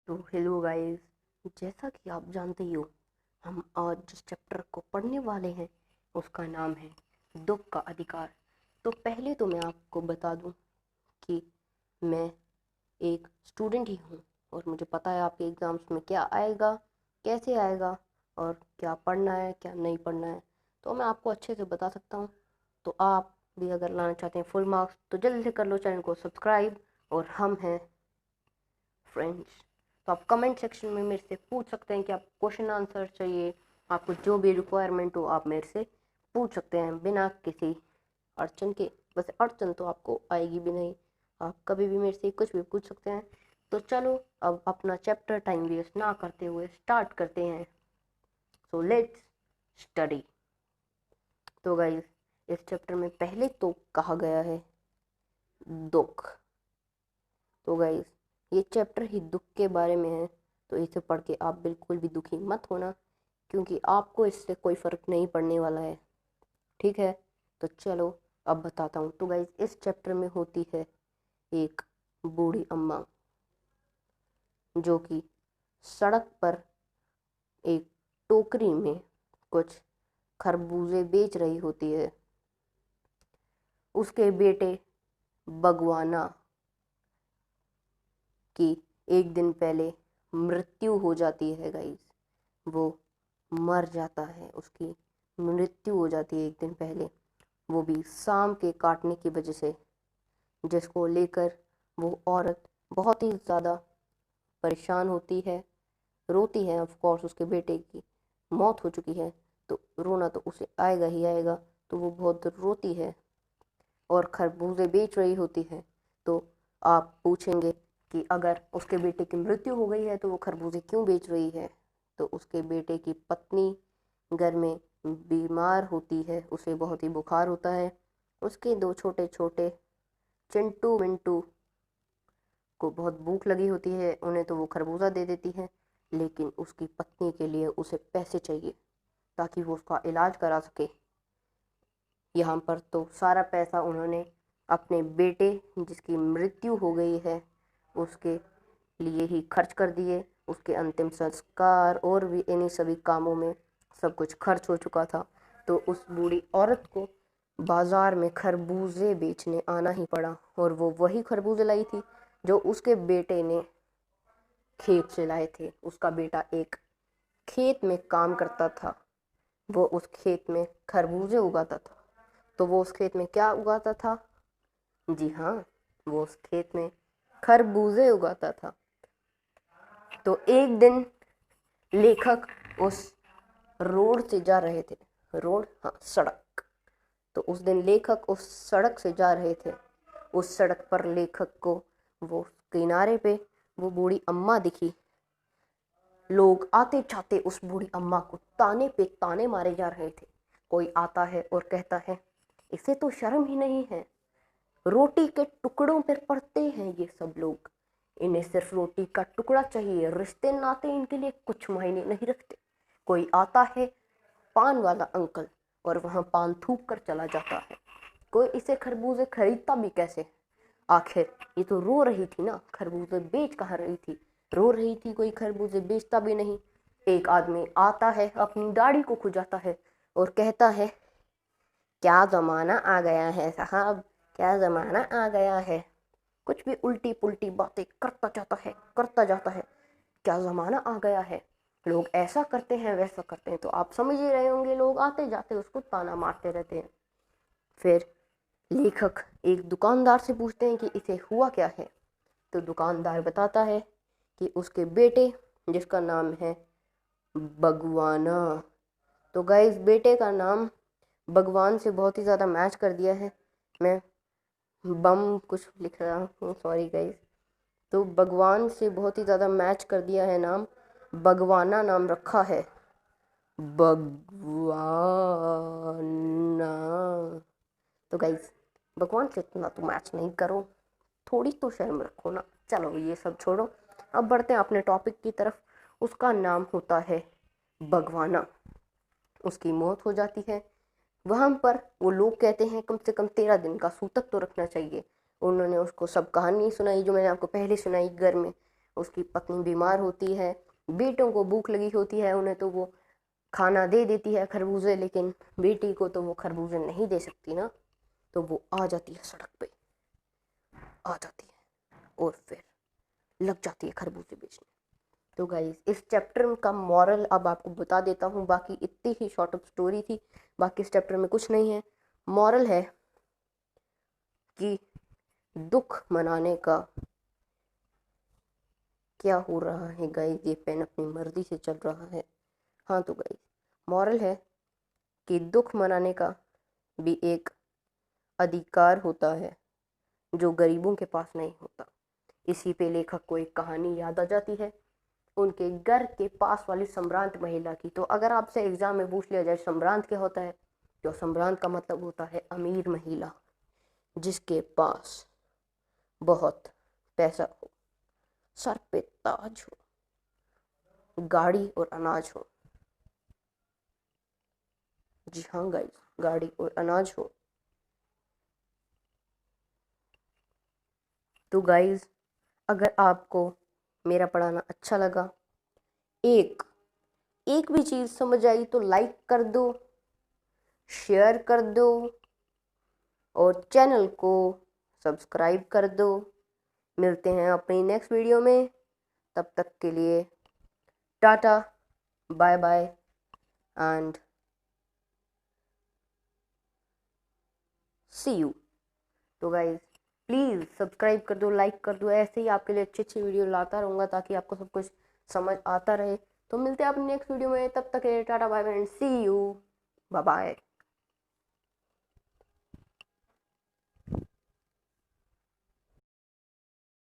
तो hello guys, जैसा कि आप जानते ही हो, हम आज जिस चैप्टर को पढ़ने वाले हैं उसका नाम है दुख का अधिकार। तो पहले तो मैं आपको बता दूं कि मैं एक स्टूडेंट ही हूँ और मुझे पता है आपके एग्ज़ाम्स में क्या आएगा, कैसे आएगा और क्या पढ़ना है क्या नहीं पढ़ना है। तो मैं आपको अच्छे से बता सकता हूँ। तो आप भी अगर लाना चाहते हैं फुल मार्क्स तो जल्दी से कर लो चैनल को सब्सक्राइब। और हम हैं फ्रेंड्स। तो आप कमेंट सेक्शन में मेरे से पूछ सकते हैं कि आप क्वेश्चन आंसर चाहिए, आपको जो भी रिक्वायरमेंट हो आप मेरे से पूछ सकते हैं बिना किसी अड़चन के। वैसे अड़चन तो आपको आएगी भी नहीं, आप कभी भी मेरे से कुछ भी पूछ सकते हैं। तो चलो अब अपना चैप्टर टाइम वेस्ट ना करते हुए स्टार्ट करते हैं। So let's study. तो गाइस, इस चैप्टर में पहले तो कहा गया है दुख। तो गाइस, ये चैप्टर ही दुख के बारे में है, तो इसे पढ़ के आप बिल्कुल भी दुखी मत होना, क्योंकि आपको इससे कोई फ़र्क नहीं पड़ने वाला है। ठीक है, तो चलो अब बताता हूँ। तो गाइस, इस चैप्टर में होती है एक बूढ़ी अम्मा जो कि सड़क पर एक टोकरी में कुछ खरबूजे बेच रही होती है। उसके बेटे बगवाना की एक दिन पहले मृत्यु हो जाती है गाइस। वो मर जाता है, उसकी मृत्यु हो जाती है एक दिन पहले, वो भी सांप के काटने की वजह से, जिसको लेकर वो औरत बहुत ही ज़्यादा परेशान होती है, रोती है। ऑफ कोर्स उसके बेटे की मौत हो चुकी है तो रोना तो उसे आएगा ही आएगा, तो वो बहुत रोती है और खरबूजे बेच रही होती है। तो आप पूछेंगे कि अगर उसके बेटे की मृत्यु हो गई है तो वो खरबूजे क्यों बेच रही है। तो उसके बेटे की पत्नी घर में बीमार होती है, उसे बहुत ही बुखार होता है। उसके दो छोटे छोटे चिंटू मिंटू को बहुत भूख लगी होती है, उन्हें तो वो खरबूजा दे देती है, लेकिन उसकी पत्नी के लिए उसे पैसे चाहिए ताकि वो उसका इलाज करा सके। यहाँ पर तो सारा पैसा उन्होंने अपने बेटे जिसकी मृत्यु हो गई है उसके लिए ही खर्च कर दिए। उसके अंतिम संस्कार और भी इन्हीं सभी कामों में सब कुछ खर्च हो चुका था। तो उस बूढ़ी औरत को बाजार में खरबूजे बेचने आना ही पड़ा, और वो वही खरबूजे लाई थी जो उसके बेटे ने खेत से लाए थे। उसका बेटा एक खेत में काम करता था, वो उस खेत में खरबूजे उगाता था। तो वो उस खेत में क्या उगाता था? जी हाँ, वो उस खेत में खरबूजे उगाता था। तो एक दिन लेखक उस रोड से जा रहे थे। रोड, हाँ, सड़क। तो उस दिन लेखक उस सड़क से जा रहे थे। उस सड़क पर लेखक को वो किनारे पे वो बूढ़ी अम्मा दिखी। लोग आते जाते उस बूढ़ी अम्मा को ताने पे ताने मारे जा रहे थे। कोई आता है और कहता है, इसे तो शर्म ही नहीं है, रोटी के टुकड़ों पर पड़ते हैं ये सब लोग, इन्हें सिर्फ रोटी का टुकड़ा चाहिए, रिश्ते नाते इनके लिए कुछ मायने नहीं रखते। कोई आता है, पान वाला अंकल, और वहाँ पान थूक कर चला जाता है। कोई इसे खरबूजे खरीदता भी कैसे? आखिर ये तो रो रही थी ना, खरबूजे बेच कहाँ रही थी? रो रही थी, कोई खरबूजे बेचता भी नहीं। एक आदमी आता है, अपनी दाढ़ी को खुजाता है और कहता है, क्या ज़माना आ गया है साहब, क्या ज़माना आ गया है। कुछ भी उल्टी पुल्टी बातें करता जाता है, करता जाता है। क्या ज़माना आ गया है, लोग ऐसा करते हैं वैसा करते हैं। तो आप समझ ही रहे होंगे, लोग आते जाते उसको ताना मारते रहते हैं। फिर लेखक एक दुकानदार से पूछते हैं कि इसे हुआ क्या है। तो दुकानदार बताता है कि उसके बेटे, जिसका नाम है बगवाना। तो गाइस, बेटे का नाम भगवान से बहुत ही ज़्यादा मैच कर दिया है। मैं बम कुछ लिख रहा हूँ, सॉरी गाइस। तो भगवान से बहुत ही ज़्यादा मैच कर दिया है नाम, बगवाना नाम रखा है, बगवाना। तो गाइस, भगवान से इतना तो मैच नहीं करो, थोड़ी तो शर्म रखो ना। चलो ये सब छोड़ो, अब बढ़ते हैं अपने टॉपिक की तरफ। उसका नाम होता है बगवाना। उसकी मौत हो जाती है। वहाँ पर वो लोग कहते हैं कम से कम 13 दिन का सूतक तो रखना चाहिए। उन्होंने उसको सब कहानी सुनाई जो मैंने आपको पहले सुनाई घर में, उसकी पत्नी बीमार होती है, बेटों को भूख लगी होती है, उन्हें तो वो खाना दे देती है खरबूजे, लेकिन बेटी को तो वो खरबूजे नहीं दे सकती ना, तो वो आ जाती है सड़क पे, आ जाती है और फिर लग जाती है खरबूजे बेचने। तो गाइस इस चैप्टर का मॉरल अब आपको बता देता हूँ, बाकी इतनी ही शॉर्ट अप स्टोरी थी, बाकी इस चैप्टर में कुछ नहीं है। मॉरल है कि दुख मनाने का क्या हो रहा है गाइस, ये पेन अपनी मर्जी से चल रहा है। हाँ तो गाइस मॉरल है कि दुख मनाने का भी एक अधिकार होता है जो गरीबों के पास नहीं होता। इसी पे लेखक को एक कहानी याद आ जाती है उनके घर के पास वाली संभ्रांत महिला की। तो अगर आपसे एग्जाम में पूछ लिया जाए संभ्रांत क्या होता है, तो संभ्रांत का मतलब होता है अमीर महिला जिसके पास बहुत पैसा हो, सर पे ताज हो, गाड़ी और अनाज हो। जी हाँ गाइस, गाड़ी और अनाज हो। तो गाइस अगर आपको मेरा पढ़ाना अच्छा लगा, एक एक भी चीज़ समझ आई तो लाइक कर दो, शेयर कर दो और चैनल को सब्सक्राइब कर दो। मिलते हैं अपनी नेक्स्ट वीडियो में, तब तक के लिए tata, bye bye and see you. तो गाइज प्लीज़ सब्सक्राइब कर दो, लाइक कर दो, ऐसे ही आपके लिए अच्छी अच्छी वीडियो लाता रहूँगा ताकि आपको सब कुछ समझ आता रहे। तो मिलते हैं अपनी नेक्स्ट वीडियो में, तब तक के लिए tata bye bye and see you, bye bye.